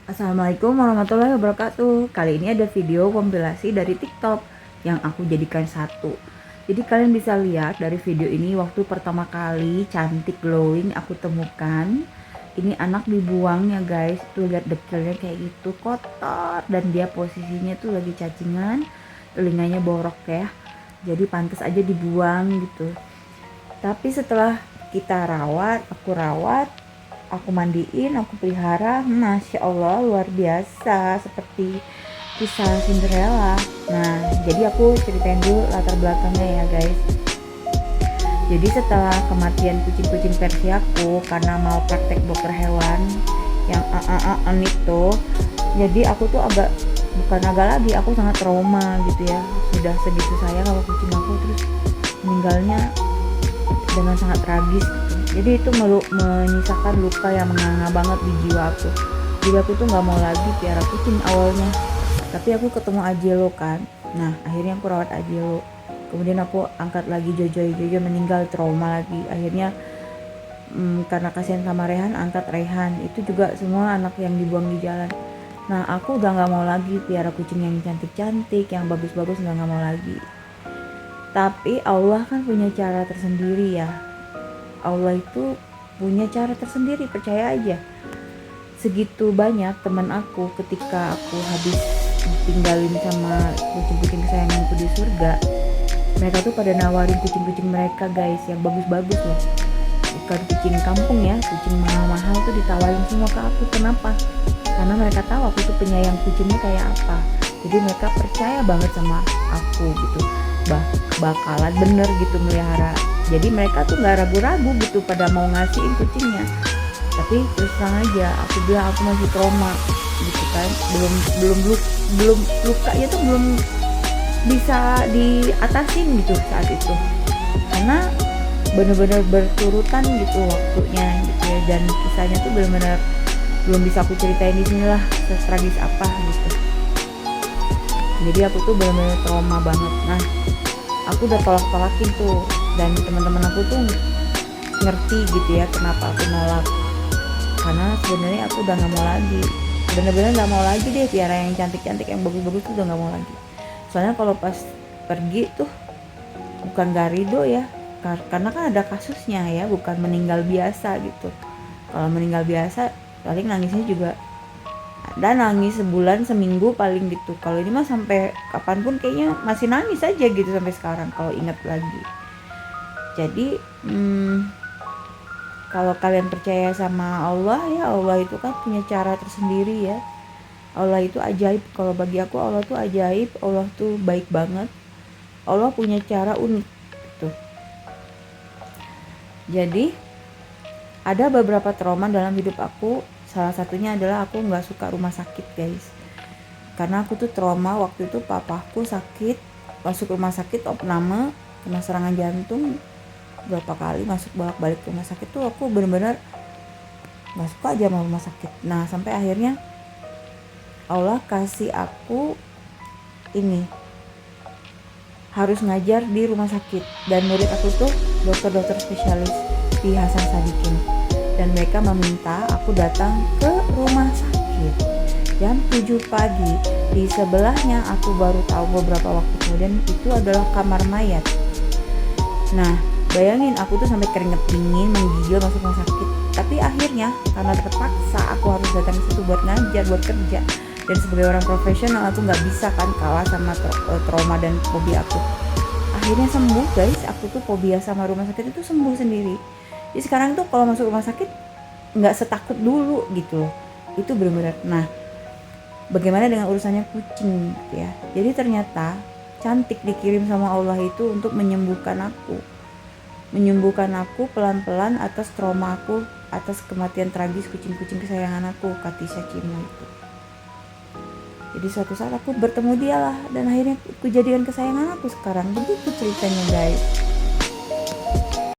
Assalamualaikum warahmatullahi wabarakatuh. Kali ini ada video kompilasi dari TikTok yang aku jadikan satu. Jadi kalian bisa lihat dari video ini waktu pertama kali cantik glowing aku temukan. Ini anak dibuang ya guys. Tuh lihat dekilnya kayak gitu kotor dan dia posisinya tuh lagi cacingan, telinganya borok ya. Jadi pantas aja dibuang gitu. Tapi setelah aku rawat, aku mandiin, aku pelihara, Masya Allah luar biasa seperti kisah Cinderella. Nah, jadi aku ceritain dulu latar belakangnya ya guys. Jadi setelah kematian kucing-kucing versi aku karena mau praktek dokter hewan yang itu, jadi aku tuh bukan agak lagi, aku sangat trauma gitu ya. Sudah segitu sayang sama kucing aku, terus meninggalnya dengan sangat tragis gitu. Jadi itu menyisakan luka yang menganga banget di jiwa aku. Jadi aku tuh nggak mau lagi piara kucing awalnya. Tapi aku ketemu Ajelo kan. Nah akhirnya aku rawat Ajelo. Kemudian aku angkat lagi Jojo meninggal, trauma lagi. Akhirnya karena kasihan sama Rehan, angkat Rehan. Itu juga semua anak yang dibuang di jalan. Nah aku udah nggak mau lagi piara kucing yang cantik-cantik, yang bagus-bagus, udah nggak mau lagi. Tapi Allah kan punya cara tersendiri ya. Allah itu punya cara tersendiri, percaya aja. Segitu banyak teman aku ketika aku habis tinggalin sama kucing-kucing kesayanganku di surga, mereka tuh pada nawarin kucing-kucing mereka guys, yang bagus-bagus loh. Bukan kucing kampung ya, kucing mahal-mahal tuh ditawarin semua ke aku. Kenapa? Karena mereka tahu aku tuh penyayang kucingnya kayak apa. Jadi mereka percaya banget sama aku gitu, bakalan bener gitu melihara. Jadi mereka tuh nggak ragu-ragu gitu pada mau ngasihin kucingnya. Tapi terus terang aja aku bilang aku masih trauma gitu kan, belum lukanya tuh belum bisa diatasin gitu saat itu, karena bener-bener berturutan gitu waktunya gitu ya, dan kisahnya tuh bener-bener belum bisa aku ceritain di sini lah setragis apa gitu. Jadi aku tuh bener-bener trauma banget. Nah aku udah tolak-tolakin tuh, dan teman-teman aku tuh ngerti gitu ya kenapa aku nolak, karena sebenarnya aku udah nggak mau lagi, bener-bener nggak mau lagi deh piara yang cantik-cantik yang bagus-bagus tuh udah nggak mau lagi. Soalnya kalau pas pergi tuh bukan gak ridho ya, karena kan ada kasusnya ya, bukan meninggal biasa gitu. Kalau meninggal biasa paling nangisnya juga dan nangis sebulan seminggu paling gitu. Kalau ini mah sampai kapanpun kayaknya masih nangis aja gitu sampai sekarang kalau ingat lagi. Jadi kalau kalian percaya sama Allah ya, Allah itu kan punya cara tersendiri ya. Allah itu ajaib. Kalau bagi aku Allah tuh ajaib, Allah tuh baik banget. Allah punya cara unik gitu. Jadi ada beberapa trauma dalam hidup aku. Salah satunya adalah aku nggak suka rumah sakit guys, karena aku tuh trauma waktu itu papaku sakit, masuk rumah sakit opname, kena serangan jantung berapa kali, masuk bolak-balik rumah sakit tuh aku bener-bener nggak suka aja sama rumah sakit. Nah sampai akhirnya Allah kasih aku ini, harus ngajar di rumah sakit, dan murid aku tuh dokter-dokter spesialis di Hasan Sadikin, dan mereka meminta aku datang ke rumah sakit jam 7 pagi. Di sebelahnya aku baru tahu beberapa waktu kemudian itu adalah kamar mayat. Nah bayangin aku tuh sampai keringet dingin menggigil masuk rumah sakit. Tapi akhirnya karena terpaksa aku harus datang ke situ buat ngajar, buat kerja, dan sebagai orang profesional aku nggak bisa kan kalah sama trauma dan fobia aku. Akhirnya sembuh guys, aku tuh fobia sama rumah sakit itu sembuh sendiri. Jadi sekarang tuh kalau masuk rumah sakit nggak setakut dulu gitu loh. Itu benar-benar. Nah bagaimana dengan urusannya kucing gitu ya. Jadi ternyata cantik dikirim sama Allah itu untuk menyembuhkan aku pelan-pelan atas trauma aku, atas kematian tragis kucing-kucing kesayangan aku, Katisha Cimo itu. Jadi suatu saat aku bertemu dia lah, dan akhirnya aku jadikan kesayangan aku sekarang. Begitu ceritanya guys.